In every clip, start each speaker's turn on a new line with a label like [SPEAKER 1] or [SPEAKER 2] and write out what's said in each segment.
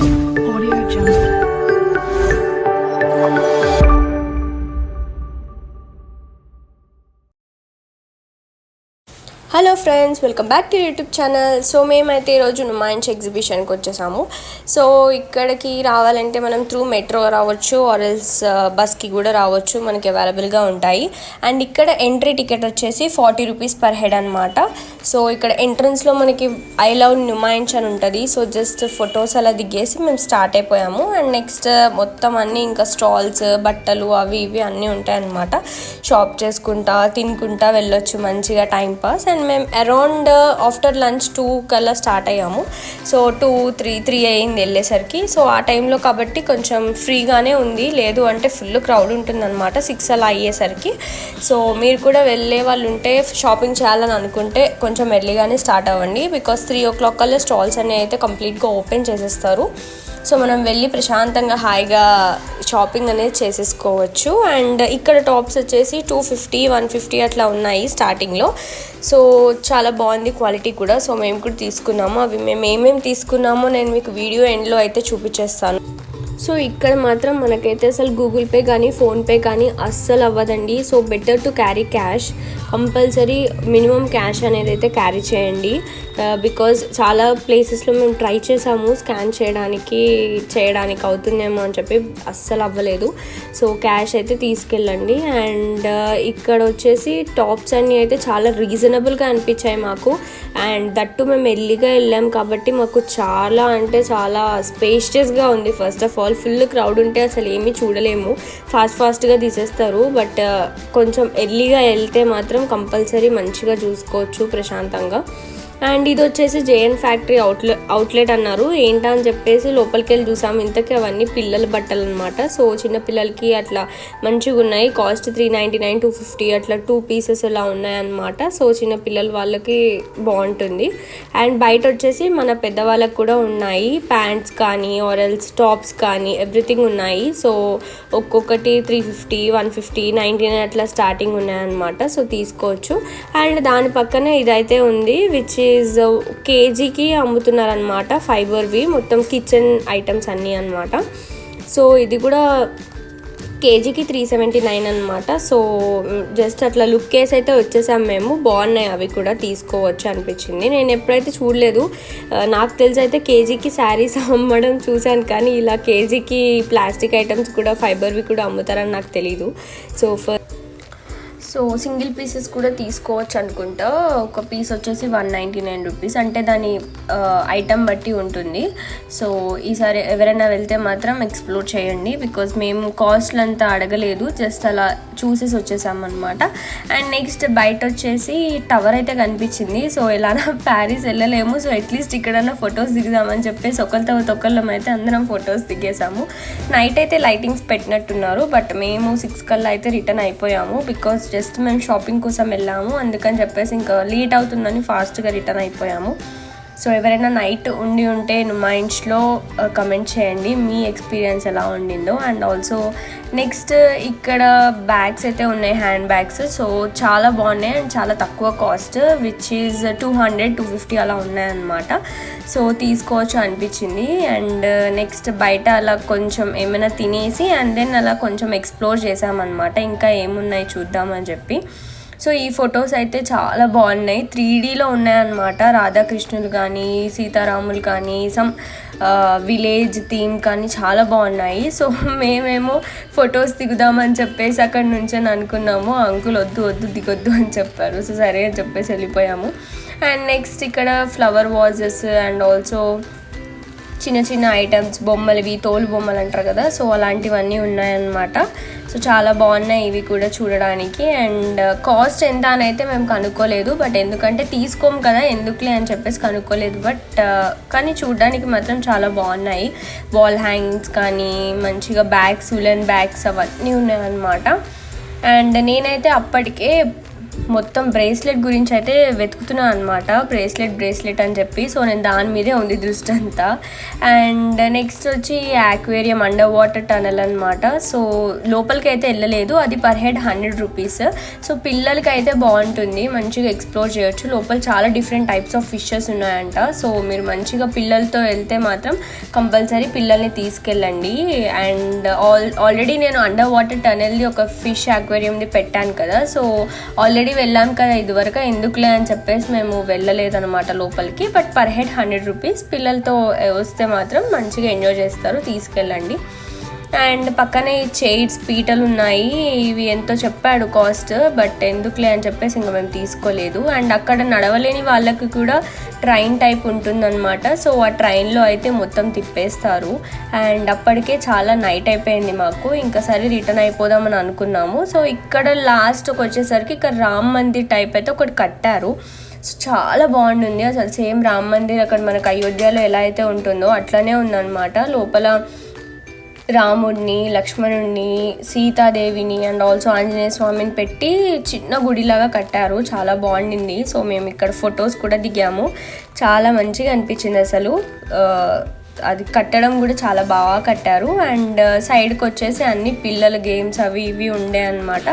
[SPEAKER 1] Audio Jungle.
[SPEAKER 2] Hello friends, welcome back to YouTube channel. So మేమైతే ఈరోజు నుమాయిన్స్ ఎగ్జిబిషన్కి వచ్చేసాము. So ఇక్కడికి రావాలంటే మనం త్రూ మెట్రో రావచ్చు, ఆర్ఎల్స్ బస్కి కూడా రావచ్చు, మనకి అవైలబుల్గా ఉంటాయి. అండ్ ఇక్కడ ఎంట్రీ టికెట్ వచ్చేసి 40 రూపీస్ పర్ హెడ్ అనమాట. సో ఇక్కడ ఎంట్రన్స్లో మనకి ఐ లవ్ నుమాయిన్స్ అని ఉంటుంది. సో జస్ట్ ఫొటోస్ అలా దిగేసి మేము స్టార్ట్ అయిపోయాము. అండ్ నెక్స్ట్ మొత్తం అన్నీ ఇంకా స్టాల్స్, బట్టలు అవి ఇవి అన్నీ ఉంటాయన్నమాట. షాప్ చేసుకుంటా తినుకుంటా వెళ్ళొచ్చు మంచిగా టైం పాస్. అండ్ మేము అరౌండ్ ఆఫ్టర్ లంచ్ 2 కల్లా స్టార్ట్ అయ్యాము. సో 2-3 అయింది వెళ్ళేసరికి. సో ఆ టైంలో కాబట్టి కొంచెం ఫ్రీగానే ఉంది, లేదు అంటే ఫుల్ క్రౌడ్ ఉంటుందన్నమాట 6 అలా అయ్యేసరికి. సో మీరు కూడా వెళ్ళే వాళ్ళు ఉంటే, షాపింగ్ చేయాలని అనుకుంటే కొంచెం ఎర్లీగానే స్టార్ట్ అవ్వండి. బికాస్ 3 o'clock కల్లా స్టాల్స్ అనేవి అయితే కంప్లీట్గా ఓపెన్ చేసేస్తారు. సో మనం వెళ్ళి ప్రశాంతంగా హాయిగా షాపింగ్ అనేది చేసేసుకోవచ్చు. అండ్ ఇక్కడ టాప్స్ వచ్చేసి 250, 150 అట్లా ఉన్నాయి స్టార్టింగ్లో. సో చాలా బాగుంది క్వాలిటీ కూడా. సో మేము కూడా తీసుకున్నాము. అవి మేము ఏమేమి తీసుకున్నామో నేను మీకు వీడియో ఎండ్లో అయితే చూపించేస్తాను. సో ఇక్కడ మాత్రం మనకైతే అసలు గూగుల్ పే కానీ ఫోన్పే కానీ అస్సలు అవ్వదండి. So better to carry cash. Compulsory minimum cash అనేది అయితే క్యారీ చేయండి. బికాజ్ చాలా ప్లేసెస్లో మేము ట్రై చేసాము స్కాన్ చేయడానికి అవుతుందేమో అని చెప్పి అస్సలు అవ్వలేదు. సో క్యాష్ అయితే తీసుకెళ్ళండి. అండ్ ఇక్కడ వచ్చేసి టాప్స్ అన్నీ అయితే చాలా రీజనబుల్గా అనిపించాయి మాకు. అండ్ దట్టు మేము ఎర్లీగా వెళ్ళాం కాబట్టి మాకు చాలా అంటే చాలా స్పేషియస్గా ఉంది. First of all full crowd ఉంటే అసలు ఏమీ చూడలేము, ఫాస్ట్గా తీసేస్తారు. బట్ కొంచెం ఎర్లీగా వెళ్తే మాత్రం కంపల్సరీ మంచిగా చూసుకోవచ్చు ప్రశాంతంగా. అండ్ ఇది వచ్చేసి జేఎన్ ఫ్యాక్టరీ అవుట్లెట్ అన్నారు. ఏంటా అని చెప్పేసి లోపలికి వెళ్ళి చూసాము. ఇంతకీ అవన్నీ పిల్లల బట్టలు అనమాట. సో చిన్నపిల్లలకి అట్లా మంచిగా ఉన్నాయి. కాస్ట్ 399, 250 అట్లా 2 పీసెస్ అలా ఉన్నాయన్నమాట. సో చిన్నపిల్లల వాళ్ళకి బాగుంటుంది. అండ్ బయట వచ్చేసి మన పెద్దవాళ్ళకి కూడా ఉన్నాయి. ప్యాంట్స్ కానీ ఆరెల్స్ టాప్స్ కానీ ఎవ్రీథింగ్ ఉన్నాయి. సో ఒక్కొక్కటి 350, 150, 99 అట్లా స్టార్టింగ్ ఉన్నాయన్నమాట. సో తీసుకోవచ్చు. అండ్ దాని పక్కనే ఇదైతే ఉంది, విచ్ కేజీకి అమ్ముతున్నారనమాట. ఫైబర్వి మొత్తం కిచెన్ ఐటమ్స్ అన్నీ అనమాట. సో ఇది కూడా కేజీకి 379 అనమాట. సో జస్ట్ అట్లా లుక్ కేస్ అయితే వచ్చేసాం మేము. బాగున్నాయి, అవి కూడా తీసుకోవచ్చు అనిపించింది. నేను ఎప్పుడైతే చూడలేదు, నాకు తెలిసి అయితే కేజీకి శారీస్ అమ్మడం చూశాను, కానీ ఇలా కేజీకి ప్లాస్టిక్ ఐటమ్స్ కూడా ఫైబర్వి కూడా అమ్ముతారని నాకు తెలీదు. సో సింగిల్ పీసెస్ కూడా తీసుకోవచ్చు అనుకుంటా. ఒక పీస్ వచ్చేసి 199 రూపీస్, అంటే దాని ఐటమ్ బట్టి ఉంటుంది. సో ఈసారి ఎవరైనా వెళ్తే మాత్రం ఎక్స్ప్లోర్ చేయండి. బికాజ్ మేము కాస్ట్లు అంతా అడగలేదు, జస్ట్ అలా చూసేసి వచ్చేసామన్నమాట. అండ్ నెక్స్ట్ బయట వచ్చేసి టవర్ అయితే కనిపించింది. సో ఎలానా ప్యారిస్ వెళ్ళలేము, సో అట్లీస్ట్ ఇక్కడన్నా ఫొటోస్ దిగుదామని చెప్పేసి ఒకళ్ళం అయితే అందరం ఫొటోస్ దిగేసాము. నైట్ అయితే లైటింగ్స్ పెట్టినట్టున్నారు, బట్ మేము 6 కల్లా అయితే రిటర్న్ అయిపోయాము. బికాజ్ జస్ట్ మేము షాపింగ్ కోసం వెళ్ళాము, అందుకని చెప్పేసి ఇంకా లేట్ అవుతుందని ఫాస్ట్గా రిటర్న్ అయిపోయాము. సో ఎవరైనా నైట్ ఉంటే నుమాయిన్స్లో కమెంట్ చేయండి మీ ఎక్స్పీరియన్స్ ఎలా ఉండిందో. అండ్ ఆల్సో నెక్స్ట్ ఇక్కడ బ్యాగ్స్ అయితే ఉన్నాయి, హ్యాండ్ బ్యాగ్స్. సో చాలా బాగున్నాయి అండ్ చాలా తక్కువ కాస్ట్, విచ్ ఈజ్ 200, 250 అలా ఉన్నాయన్నమాట. సో తీసుకోవచ్చు అనిపించింది. అండ్ నెక్స్ట్ బయట అలా కొంచెం ఏమైనా తినేసి అండ్ దెన్ అలా కొంచెం ఎక్స్ప్లోర్ చేసామన్నమాట, ఇంకా ఏమున్నాయి చూద్దామని చెప్పి. సో ఈ ఫొటోస్ అయితే చాలా బాగున్నాయి, 3Dలో ఉన్నాయన్నమాట. రాధాకృష్ణులు కానీ సీతారాములు కానీ సమ్ విలేజ్ థీమ్ కానీ చాలా బాగున్నాయి. సో మేమేమో ఫొటోస్ దిగుదామని చెప్పేసి అక్కడ నుంచి అనుకున్నాము. అంకుల్ వద్దు దిగొద్దు అని చెప్పారు. సో సరే అని చెప్పేసి వెళ్ళిపోయాము. అండ్ నెక్స్ట్ ఇక్కడ ఫ్లవర్ వాజెస్ అండ్ ఆల్సో చిన్న ఐటమ్స్, బొమ్మలవి తోలు బొమ్మలు అంటారు కదా, సో అలాంటివన్నీ ఉన్నాయన్నమాట. సో చాలా బాగున్నాయి ఇవి కూడా చూడడానికి. అండ్ కాస్ట్ ఎంత అని అయితే మేము కనుక్కోలేదు, బట్ ఎందుకంటే తీసుకోము కదా ఎందుకులే అని చెప్పేసి కనుక్కోలేదు. బట్ కానీ చూడడానికి మాత్రం చాలా బాగున్నాయి. వాల్ హ్యాంగింగ్స్ కానీ మంచిగా బ్యాగ్స్, ఉలెన్ బ్యాగ్స్ అవన్నీ ఉన్నాయన్నమాట. అండ్ నేనైతే అప్పటికే మొత్తం బ్రేస్లెట్ గురించి అయితే వెతుకుతున్నాను అనమాట, బ్రేస్లెట్ అని చెప్పి. సో నేను దాని మీదే ఉంది దృష్టి అంతా. అండ్ నెక్స్ట్ వచ్చి యాక్వేరియం అండర్ వాటర్ టనల్ అనమాట. సో లోపలికి అయితే వెళ్ళలేదు, అది పర్ హెడ్ 100 రూపీస్. సో పిల్లలకి అయితే బాగుంటుంది, మంచిగా ఎక్స్ప్లోర్ చేయొచ్చు. లోపల చాలా డిఫరెంట్ టైప్స్ ఆఫ్ ఫిషెస్ ఉన్నాయంట. సో మీరు మంచిగా పిల్లలతో వెళ్తే మాత్రం కంపల్సరీ పిల్లల్ని తీసుకెళ్ళండి. అండ్ ఆల్రెడీ నేను అండర్ వాటర్ టనల్ది ఒక ఫిష్ యాక్వేరియంది పెట్టాను కదా, సో ఆల్రెడీ వెళ్ళాం కదా ఇదివరకు, ఎందుకులే అని చెప్పేసి మేము వెళ్ళలేదన్నమాట లోపలికి. But per head 100 rupees. పిల్లలతో వస్తే మాత్రం మంచిగా ఎంజాయ్ చేస్తారు, తీసుకెళ్ళండి. అండ్ పక్కనే చైర్స్ పీటలు ఉన్నాయి, ఇవి ఎంతో చెప్పాడు కాస్ట్, బట్ ఎందుకులే అని చెప్పేసి ఇంకా మేము తీసుకోలేదు. అండ్ అక్కడ నడవలేని వాళ్ళకి కూడా ట్రైన్ టైప్ ఉంటుందన్నమాట. సో ఆ ట్రైన్లో అయితే మొత్తం తిప్పేస్తారు. అండ్ అప్పటికే చాలా నైట్ అయిపోయింది మాకు, ఇంకా సరే రిటర్న్ అయిపోదామని అనుకున్నాము. సో ఇక్కడ లాస్ట్కి వచ్చేసరికి ఇక్కడ రామ్ మందిర్ టైప్ అయితే ఒకటి కట్టారు. సో చాలా బాగుంటుంది అసలు, సేమ్ రామ్ మందిర్ అక్కడ మనకు అయోధ్యలో ఎలా అయితే ఉంటుందో అట్లనే ఉందన్నమాట. లోపల రాముడిని, లక్ష్మణుడిని, సీతాదేవిని అండ్ ఆల్సో ఆంజనేయ స్వామిని పెట్టి చిన్న గుడిలాగా కట్టారు, చాలా బాగుండింది. సో మేము ఇక్కడ ఫొటోస్ కూడా దిగాము, చాలా మంచిగా అనిపించింది అసలు. అది కట్టడం కూడా చాలా బాగా కట్టారు. అండ్ సైడ్కి వచ్చేసి అన్ని పిల్లల గేమ్స్ అవి ఇవి ఉండే అన్నమాట.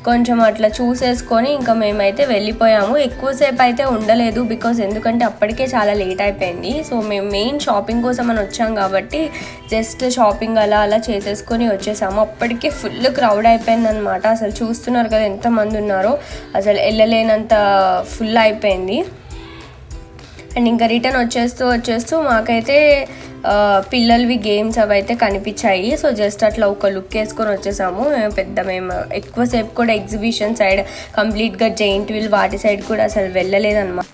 [SPEAKER 2] కొంచెం అట్లా చూసేసుకొని ఇంకా మేమైతే వెళ్ళిపోయాము. ఎక్కువసేపు అయితే ఉండలేదు, బికాజ్ ఎందుకంటే అప్పటికే చాలా లేట్ అయిపోయింది. సో మేము మెయిన్ షాపింగ్ కోసం అని వచ్చాం కాబట్టి జస్ట్ షాపింగ్ అలా చేసేసుకొని వచ్చేసాము. అప్పటికే ఫుల్ క్రౌడ్ అయిపోయింది అనమాట. అసలు చూస్తున్నారు కదా ఎంతమంది ఉన్నారో, అసలు వెళ్ళలేనంత ఫుల్ అయిపోయింది. అండ్ ఇంకా రిటర్న్ వచ్చేస్తూ మాకైతే పిల్లలవి గేమ్స్ అవి అయితే కనిపించాయి. సో జస్ట్ అట్లా ఒక లుక్ వేసుకొని వచ్చేసాము. మేము ఎక్కువసేపు కూడా ఎగ్జిబిషన్ సైడ్ కంప్లీట్గా జైంట్ వీల్ వాటి సైడ్ కూడా అసలు వెళ్ళలేదన్నమాట.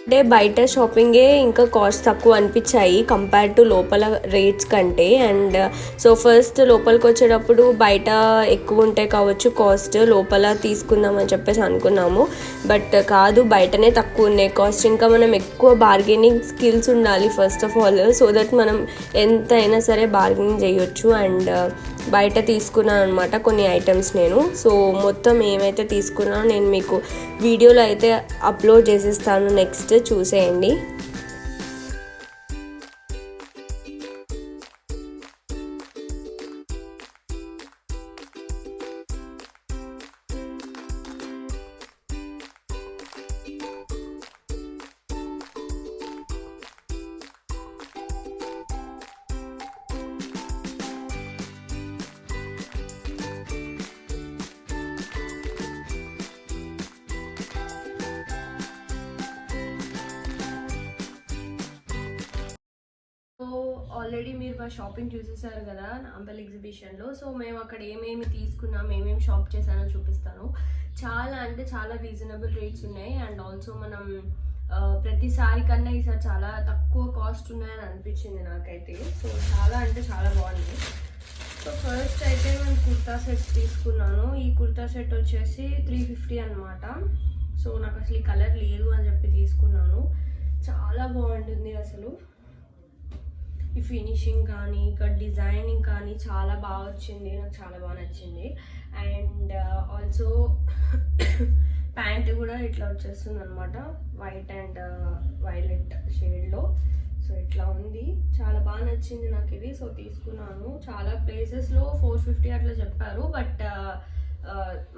[SPEAKER 2] అంటే బయట షాపింగే ఇంకా కాస్ట్ తక్కువ అనిపించాయి కంపేర్ టు లోపల రేట్స్ కంటే. అండ్ సో ఫస్ట్ లోపలికి వచ్చేటప్పుడు బయట ఎక్కువ ఉంటాయి కావచ్చు కాస్ట్, లోపల తీసుకుందామని చెప్పేసి అనుకున్నాము. బట్ కాదు, బయటనే తక్కువ ఉన్నాయి కాస్ట్. ఇంకా మనం ఎక్కువ బార్గెనింగ్ స్కిల్స్ ఉండాలి first of all, so that మనం ఎంత అయినా సరే బార్గెనింగ్ చేయొచ్చు. అండ్ బయట తీసుకున్నాను అనమాట కొన్ని ఐటమ్స్ నేను. సో మొత్తం ఏమైతే తీసుకున్నానో నేను మీకు వీడియోలో అయితే అప్లోడ్ చేసేస్తాను, నెక్స్ట్ చూసేయండి. ఆల్రెడీ మీరు మా షాపింగ్ చూసేసారు కదా నాంపల్లి ఎగ్జిబిషన్లో. సో మేము అక్కడ ఏమేమి తీసుకున్నాం, ఏమేమి షాప్ చేశానో చూపిస్తాను. చాలా అంటే చాలా రీజనబుల్ రేట్స్ ఉన్నాయి. అండ్ ఆల్సో మనం ప్రతిసారి కన్నా ఈసారి చాలా తక్కువ కాస్ట్ ఉన్నాయని అనిపించింది నాకైతే. సో చాలా అంటే చాలా బాగుంది. సో ఫస్ట్ అయితే నేను కుర్తా సెట్ తీసుకున్నాను. ఈ కుర్తా సెట్ వచ్చేసి 350 అనమాట. సో నాకు అసలు ఈ కలర్ లేదు అని చెప్పి తీసుకున్నాను. చాలా బాగుంటుంది అసలు, ఈ ఫినిషింగ్ కానీ ఇక్కడ డిజైనింగ్ కానీ చాలా బాగా వచ్చింది, నాకు చాలా బాగా నచ్చింది. అండ్ ఆల్సో ప్యాంట్ కూడా ఇట్లా వచ్చేస్తుంది అనమాట, వైట్ అండ్ వైలెట్ షేడ్లో. సో ఇట్లా ఉంది, చాలా బాగా నచ్చింది నాకు ఇది. సో తీసుకున్నాను. చాలా ప్లేసెస్లో 450 అట్లా చెప్పారు, బట్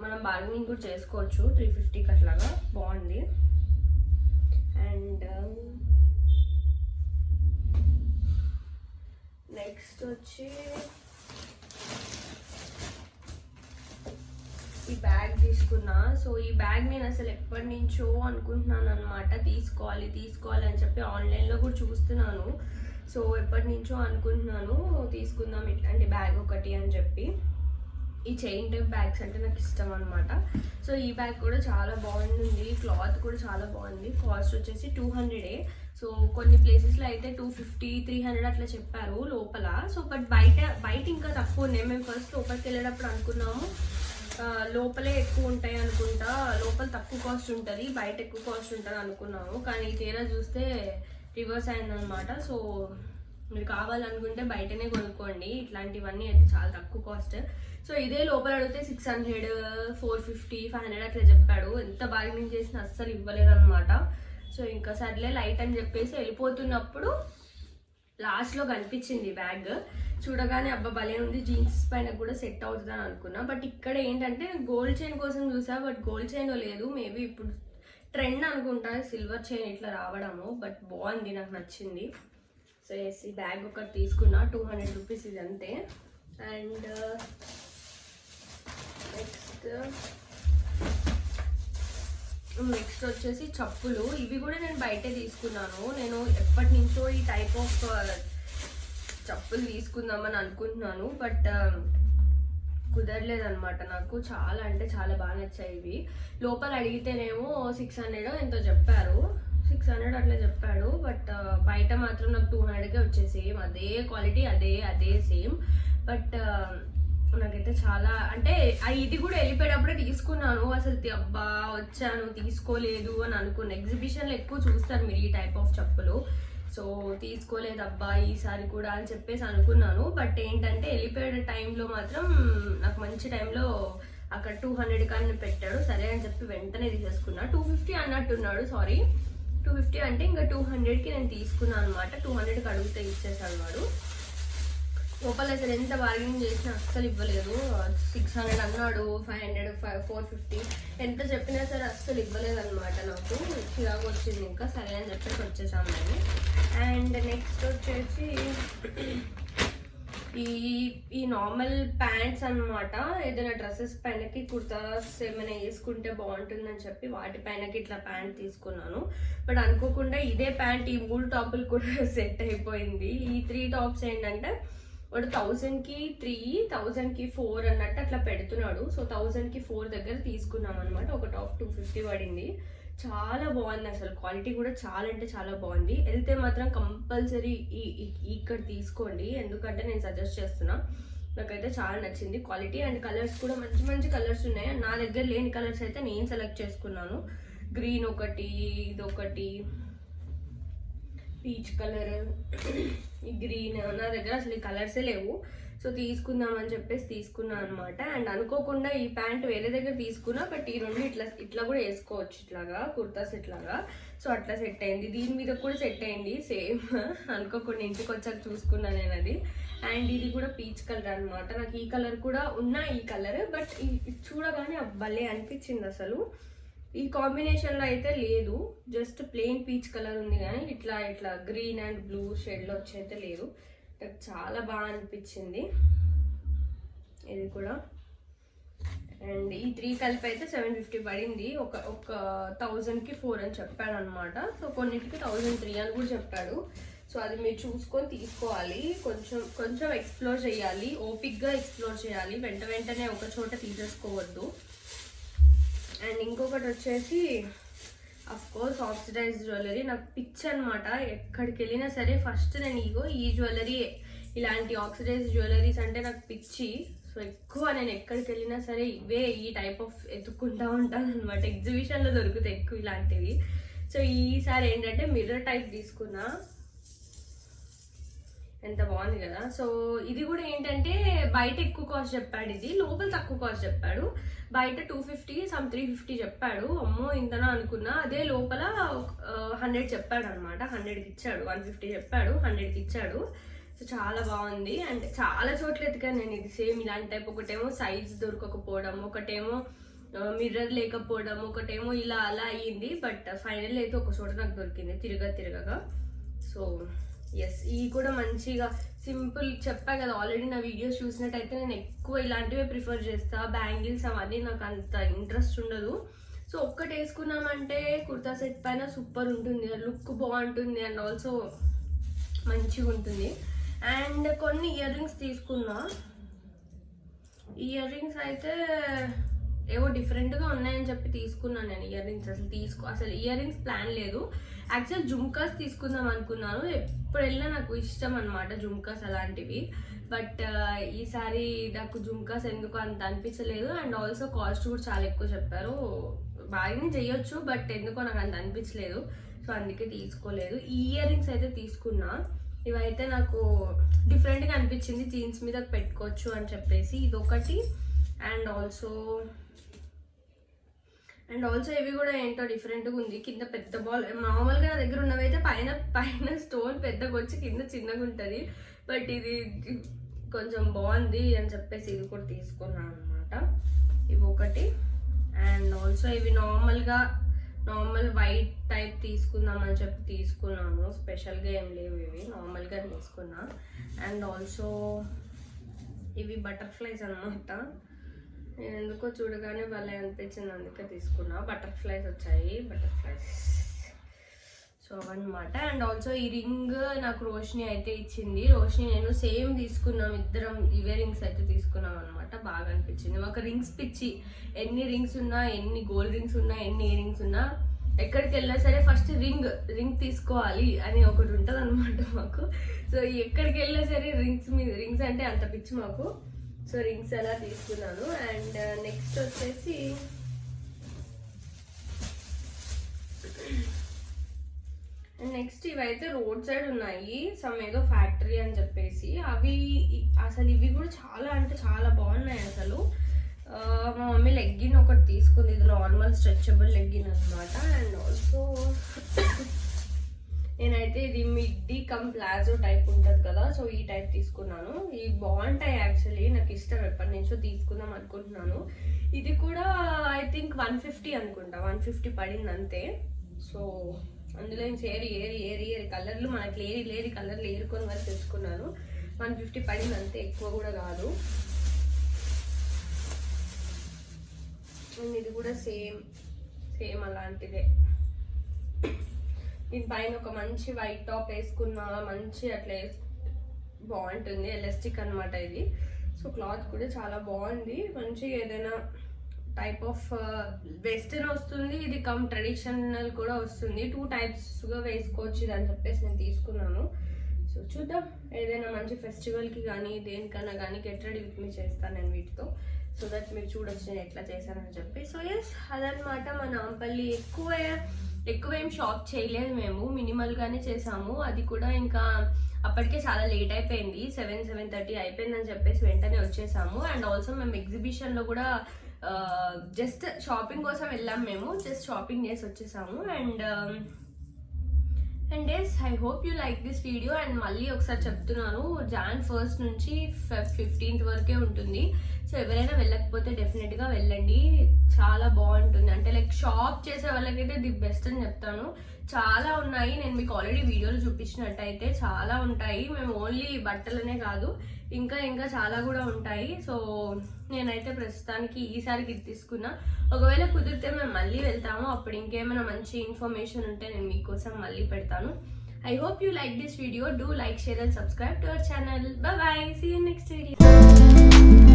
[SPEAKER 2] మనం బార్గెనింగ్ కూడా చేసుకోవచ్చు 350కి అట్లాగా. బాగుంది. అండ్ నెక్స్ట్ వచ్చి ఈ బ్యాగ్ తీసుకున్నా. సో ఈ బ్యాగ్ నేను అసలు ఎప్పటి నుంచో అనుకుంటున్నాను అనమాట, తీసుకోవాలి అని చెప్పి ఆన్లైన్లో కూడా చూస్తున్నాను. సో ఎప్పటి నుంచో అనుకుంటున్నాను తీసుకుందాం ఇట్లాంటి బ్యాగ్ ఒకటి అని చెప్పి. ఈ చైన్ టైప్ బ్యాగ్స్ అంటే నాకు ఇష్టం అనమాట. సో ఈ బ్యాగ్ కూడా చాలా బాగుంది, క్లాత్ కూడా చాలా బాగుంది. కాస్ట్ వచ్చేసి 200. సో కొన్ని ప్లేసెస్లో అయితే 250, 300 అట్లా చెప్పారు లోపల. సో బట్ బయట ఇంకా తక్కువ ఉన్నాయి. మేము ఫస్ట్ లోపలికి వెళ్ళేటప్పుడు అనుకున్నాము లోపలే ఎక్కువ ఉంటాయి అనుకుంటా, లోపల తక్కువ కాస్ట్ ఉంటుంది, బయట ఎక్కువ కాస్ట్ ఉంటుంది అనుకున్నాము. కానీ తీరా చూస్తే రివర్స్ అయిందనమాట. సో మీరు కావాలనుకుంటే బయటనే కొనుక్కోండి, ఇట్లాంటివన్నీ అయితే చాలా తక్కువ కాస్ట్. సో ఇదే లోపల అడిగితే 600, 450, 500 అట్లా చెప్పాడు. ఎంత బార్గెనింగ్ చేసినా అస్సలు ఇవ్వలేదన్నమాట. సో ఇంకా సర్లే లైట్ అని చెప్పేసి వెళ్ళిపోతున్నప్పుడు లాస్ట్లో కనిపించింది బ్యాగ్. చూడగానే అబ్బా భలే ఉంది, జీన్స్ పైన కూడా సెట్ అవుతుందని అనుకున్నా. బట్ ఇక్కడ ఏంటంటే గోల్డ్ చైన్ కోసం చూసా, బట్ గోల్డ్ చైన్ లేదు. మేబీ ఇప్పుడు ట్రెండ్ అనుకుంటా సిల్వర్ చైన్ ఇట్లా రావడము. బట్ బాగుంది, నాకు నచ్చింది. సో ఎస్ ఈ బ్యాగ్ ఒకటి తీసుకున్నా, 200 రూపీస్ ఇది అంతే. అండ్ నెక్స్ట్ వచ్చేసి చెప్పులు. ఇవి కూడా నేను బయటే తీసుకున్నాను. నేను ఎప్పటి నుంచో ఈ టైప్ ఆఫ్ చెప్పులు తీసుకుందామని అనుకుంటున్నాను, బట్ కుదరలేదనమాట. నాకు చాలా అంటే చాలా బాగా నచ్చాయి ఇవి. లోపల అడిగితేనేమో 600 ఎంతో చెప్పారు, 600 అట్లా చెప్పాడు. బట్ బయట మాత్రం నాకు 200కే వచ్చే సేమ్ అదే క్వాలిటీ, అదే సేమ్. బట్ నాకైతే చాలా అంటే ఇది కూడా వెళ్ళిపోయేటప్పుడే తీసుకున్నాను. అసలు అబ్బా వచ్చాను తీసుకోలేదు అని అనుకున్నా. ఎగ్జిబిషన్లో ఎక్కువ చూస్తారు మీరు ఈ టైప్ ఆఫ్ చెప్పులు. సో తీసుకోలేదు అబ్బా ఈసారి కూడా అని చెప్పేసి అనుకున్నాను. బట్ ఏంటంటే వెళ్ళిపోయే టైంలో మాత్రం నాకు మంచి టైంలో అక్కడ 200 కానీ పెట్టాడు. సరే అని చెప్పి వెంటనే తీసేసుకున్నా. 250 అన్నట్టున్నాడు, సారీ 250 అంటే ఇంకా 200కి నేను తీసుకున్నాను అనమాట. 200కి అడిగితే ఇచ్చేసాడు వాడు. లోపల అసలు ఎంత బార్గెనింగ్ చేసినా అస్సలు ఇవ్వలేదు. 600 అన్నాడు, 500, 450 ఎంత చెప్పినా సరే అస్సలు ఇవ్వలేదు అనమాట. నాకు చిరాకు వచ్చింది. ఇంకా సరే అని చెప్పేసి వచ్చేసాను నేను. అండ్ నెక్స్ట్ వచ్చేసి ఈ నార్మల్ ప్యాంట్స్ అనమాట. ఏదైనా డ్రెస్సెస్ పైనకి కుర్తాస్ ఏమైనా వేసుకుంటే బాగుంటుందని చెప్పి వాటి పైనకి ఇట్లా ప్యాంట్ తీసుకున్నాను. బట్ అనుకోకుండా ఇదే ప్యాంట్ ఈ 3 టాపులు కూడా సెట్ అయిపోయింది. ఈ 3 టాప్స్ ఏంటంటే వాడు 1000కి 3, 1000కి 4 అన్నట్టు అట్లా పెడుతున్నాడు. సో 1000కి 4 దగ్గర తీసుకున్నాం అనమాట. ఒక టాప్ 250 పడింది. చాలా బాగుంది, అసలు క్వాలిటీ కూడా చాలా అంటే చాలా బాగుంది. వెళ్తే మాత్రం కంపల్సరీ ఇక్కడ తీసుకోండి, ఎందుకంటే నేను సజెస్ట్ చేస్తున్నా. నాకైతే చాలా నచ్చింది క్వాలిటీ. అండ్ కలర్స్ కూడా మంచి మంచి కలర్స్ ఉన్నాయి. నా దగ్గర లేని కలర్స్ అయితే నేను సెలెక్ట్ చేసుకున్నాను. గ్రీన్ ఒకటి, ఇదొకటి, పీచ్ కలర్, ఈ గ్రీన్. నా దగ్గర అసలు ఈ కలర్సే లేవు. సో తీసుకుందామని చెప్పేసి తీసుకున్నాను అనమాట. అండ్ అనుకోకుండా ఈ ప్యాంట్ వేరే దగ్గర తీసుకున్నా, బట్ ఈ రెండు ఇట్లా కూడా వేసుకోవచ్చు, ఇట్లాగా కుర్తాస్ ఇట్లాగా. సో అట్లా సెట్ అయింది. దీని మీద కూడా సెట్ అయింది సేమ్. అనుకోకుండా ఇంటికి వచ్చాక చూసుకున్నాను నేను అది. అండ్ ఇది కూడా పీచ్ కలర్ అనమాట. నాకు ఈ కలర్ కూడా ఉన్నా ఈ కలర్, బట్ ఇది చూడగానే భలే అనిపించింది అసలు. ఈ కాంబినేషన్లో అయితే లేదు, జస్ట్ ప్లెయిన్ పీచ్ కలర్ ఉంది, కానీ ఇట్లా గ్రీన్ అండ్ బ్లూ షేడ్లో వచ్చి అయితే లేదు. నాకు చాలా బాగా అనిపించింది ఇది కూడా. అండ్ ఈ 3 కలిపి అయితే 750 పడింది. ఒక 1000కి 4 అని చెప్పాడు అనమాట. సో కొన్నిటికి 1003 అని కూడా చెప్పాడు. సో అది మీరు చూసుకొని తీసుకోవాలి. కొంచెం ఎక్స్ప్లోర్ చేయాలి, ఓపిక్గా ఎక్స్ప్లోర్ చేయాలి. వెంటనే ఒక చోట తీసేసుకోవద్దు. అండ్ ఇంకొకటి వచ్చేసి అఫ్కోర్స్ ఆక్సిడైజ్ జ్యువెలరీ. నాకు పిచ్ అనమాట. ఎక్కడికి వెళ్ళినా సరే ఫస్ట్ నేను ఈ జ్యువెలరీ, ఇలాంటి ఆక్సిడైజ్ జ్యువెలరీస్ అంటే నాకు పిచ్చి. సో ఎక్కువ నేను ఎక్కడికి వెళ్ళినా సరే ఈ టైప్ ఆఫ్ ఎత్తుక్కుంటా ఉంటాను అనమాట. ఎగ్జిబిషన్లో దొరుకుతాయి ఎక్కువ ఇలాంటివి. సో ఈసారి ఏంటంటే మిర్రర్ టైప్ తీసుకున్నా. ఎంత బాగుంది కదా. సో ఇది కూడా ఏంటంటే బయట ఎక్కువ కాస్ట్ చెప్పాడు, ఇది లోపల తక్కువ కాస్ట్ చెప్పాడు. బయట 250, 350 చెప్పాడు. అమ్మో ఇంతనా అనుకున్నా. అదే లోపల 100 చెప్పాడు అనమాట. 100కి ఇచ్చాడు. 150 చెప్పాడు, 100కి ఇచ్చాడు. సో చాలా బాగుంది. అండ్ చాలా చోట్ల ఎతికాను నేను ఇది సేమ్ ఇలాంటి టైప్. ఒకటేమో సైజ్ దొరకకపోవడం, ఒకటేమో మిర్రర్ లేకపోవడం, ఒకటేమో అలా అయ్యింది. బట్ ఫైనల్ అయితే ఒక చోట నాకు దొరికింది తిరగగా. సో ఎస్, ఇవి కూడా మంచిగా సింపుల్. చెప్పా కదా ఆల్రెడీ నా వీడియోస్ చూసినట్టయితే నేను ఎక్కువ ఇలాంటివే ప్రిఫర్ చేస్తా. బ్యాంగిల్స్ అవన్నీ నాకు అంత ఇంట్రెస్ట్ ఉండదు. సో ఒక్కటి వేసుకున్నామంటే కుర్తా సెట్ పైన సూపర్ ఉంటుంది, లుక్ బాగుంటుంది అండ్ ఆల్సో మంచిగా ఉంటుంది. అండ్ కొన్ని ఇయర్ రింగ్స్ తీసుకున్నా. ఇయర్ రింగ్స్ అయితే ఏవో డిఫరెంట్గా ఉన్నాయని చెప్పి తీసుకున్నాను నేను ఇయర్ రింగ్స్. అసలు ఇయర్ రింగ్స్ ప్లాన్ లేదు. యాక్చువల్ జుమ్కాస్ తీసుకుందాం అనుకున్నాను. ఎప్పుడు వెళ్ళినా నాకు ఇష్టం అనమాట జుమ్కాస్ అలాంటివి. బట్ ఈసారి నాకు జుమ్కాస్ ఎందుకు అంత అనిపించలేదు. అండ్ ఆల్సో కాస్ట్ కూడా చాలా ఎక్కువ చెప్పారు. బాగానే చేయొచ్చు బట్ ఎందుకో నాకు అంత అనిపించలేదు. సో అందుకే తీసుకోలేదు. ఈ ఇయర్ రింగ్స్ అయితే తీసుకున్నా. ఇవైతే నాకు డిఫరెంట్గా అనిపించింది, జీన్స్ మీద పెట్టుకోవచ్చు అని చెప్పేసి ఇదొకటి. అండ్ ఆల్సో ఇవి కూడా ఏంటో డిఫరెంట్గా ఉంది. కింద పెద్ద బాల్, మామూలుగా నా దగ్గర ఉన్నవైతే పైన స్టోన్ పెద్దగా వచ్చి కింద చిన్నగా ఉంటుంది. బట్ ఇది కొంచెం బాగుంది అని చెప్పేసి ఇది కూడా తీసుకున్నాను అనమాట. ఇవి ఒకటి. అండ్ ఆల్సో ఇవి నార్మల్ వైట్ టైప్ తీసుకుందామని చెప్పి తీసుకున్నాను. స్పెషల్గా ఏం లేవు, ఇవి నార్మల్గా తీసుకున్నా. అండ్ ఆల్సో ఇవి బటర్ఫ్లైస్ అనమాట. నేను ఎందుకో చూడగానే భలే అనిపించింది, అందుకే తీసుకున్నా. బటర్ఫ్లైస్ వచ్చాయి, బటర్ఫ్లైస్. సో అవన్నమాట. అండ్ ఆల్సో ఈ రింగ్ నాకు రోషిని అయితే ఇచ్చింది. రోషిని నేను సేమ్ తీసుకున్నాం, ఇద్దరం ఇవే రింగ్స్ అయితే తీసుకున్నాం అనమాట. బాగా అనిపించింది. ఒక రింగ్స్ పిచ్చి, ఎన్ని రింగ్స్ ఉన్నా, ఎన్ని గోల్డ్ రింగ్స్ ఉన్నా, ఎన్ని ఇయర్ రింగ్స్ ఉన్నా, ఎక్కడికి వెళ్ళినా సరే ఫస్ట్ రింగ్ తీసుకోవాలి అని ఒకటి ఉంటుంది అనమాట మాకు. సో ఎక్కడికి వెళ్ళినా సరే రింగ్స్ అంటే అంత పిచ్చి మాకు. సో రింగ్స్ ఎలా తీసుకున్నాను. అండ్ నెక్స్ట్ వచ్చేసి నెక్స్ట్ ఇవైతే రోడ్ సైడ్ ఉన్నాయి, సమ్ ఏదో ఫ్యాక్టరీ అని చెప్పేసి. అసలు ఇవి కూడా చాలా అంటే చాలా బాగున్నాయి అసలు. మా మమ్మీ లెగ్గిన్ ఒకటి తీసుకుంది. ఇది నార్మల్ స్ట్రెచబుల్ లెగ్గిన్ అనమాట. అండ్ ఆల్సో నేనైతే ఇది మిడ్డీ కమ్ ప్లాజో టైప్ ఉంటుంది కదా, సో ఈ టైప్ తీసుకున్నాను. ఇవి బాగుంటాయి యాక్చువల్లీ, నాకు ఇష్టం, ఎప్పటి నుంచో తీసుకుందాం అనుకుంటున్నాను. ఇది కూడా ఐ థింక్ 150 అనుకుంటా, 150 పడింది అంతే. సో అందులో నుంచి ఏరి కలర్లు మనకి లేరి కలర్లు ఏరుకొని వరకు తెచ్చుకున్నాను. 150 పడింది అంతే, ఎక్కువ కూడా కాదు. అండ్ ఇది కూడా సేమ్ అలాంటిదే. దీనిపైన ఒక మంచి వైట్ టాప్ వేసుకున్నా, మంచి అట్లా బాగుంటుంది. ఎలాస్టిక్ అనమాట ఇది. సో క్లాత్ కూడా చాలా బాగుంది. మంచి ఏదైనా టైప్ ఆఫ్ వెస్టర్న్ వస్తుంది, ఇది కమ్ ట్రెడిషనల్ కూడా వస్తుంది. 2 టైప్స్గా వేసుకోవచ్చు ఇది అని చెప్పేసి నేను తీసుకున్నాను. సో చూద్దాం, ఏదైనా మంచి ఫెస్టివల్కి కానీ దేనికన్నా కానీ గెట్ రెడీ విత్ మీ చేస్తాను నేను వీటితో. సో దట్ మీరు చూడొచ్చు నేను ఎట్లా చేశానని చెప్పి. సో ఎస్, అదనమాట మా నాంపల్లి. ఎక్కువ ఏం షాప్ చేయలేదు మేము, మినిమల్గానే చేసాము. అది కూడా ఇంకా అప్పటికే చాలా లేట్ అయిపోయింది, 7:30 అయిపోయిందని చెప్పేసి వెంటనే వచ్చేసాము. అండ్ ఆల్సో మేము ఎగ్జిబిషన్లో కూడా జస్ట్ షాపింగ్ కోసం వెళ్ళాం, మేము జస్ట్ షాపింగ్ చేసి వచ్చేసాము. And yes, I hope you like this video. And మళ్ళీ ఒకసారి చెప్తున్నాను, Jan 1st నుంచి Feb 15th వరకే ఉంటుంది. సో ఎవరైనా వెళ్ళకపోతే డెఫినెట్గా వెళ్ళండి, చాలా బాగుంటుంది. అంటే లైక్ షాప్ చేసే వాళ్ళకైతే ది బెస్ట్ అని చెప్తాను. చాలా ఉన్నాయి, నేను మీకు ఆల్రెడీ వీడియోలు చూపించినట్టయితే చాలా ఉంటాయి. మేము ఓన్లీ బట్టలనే కాదు, ఇంకా చాలా కూడా ఉంటాయి. సో నేనైతే ప్రస్తుతానికి ఈసారికి ఇది తీసుకున్నా. ఒకవేళ కుదిరితే మేము మళ్ళీ వెళ్తాము, అప్పుడు ఇంకేమైనా మంచి ఇన్ఫర్మేషన్ ఉంటే నేను మీకోసం మళ్ళీ పెడతాను. I hope you like this video. Do like, share and subscribe to our channel. Bye bye. See you next video.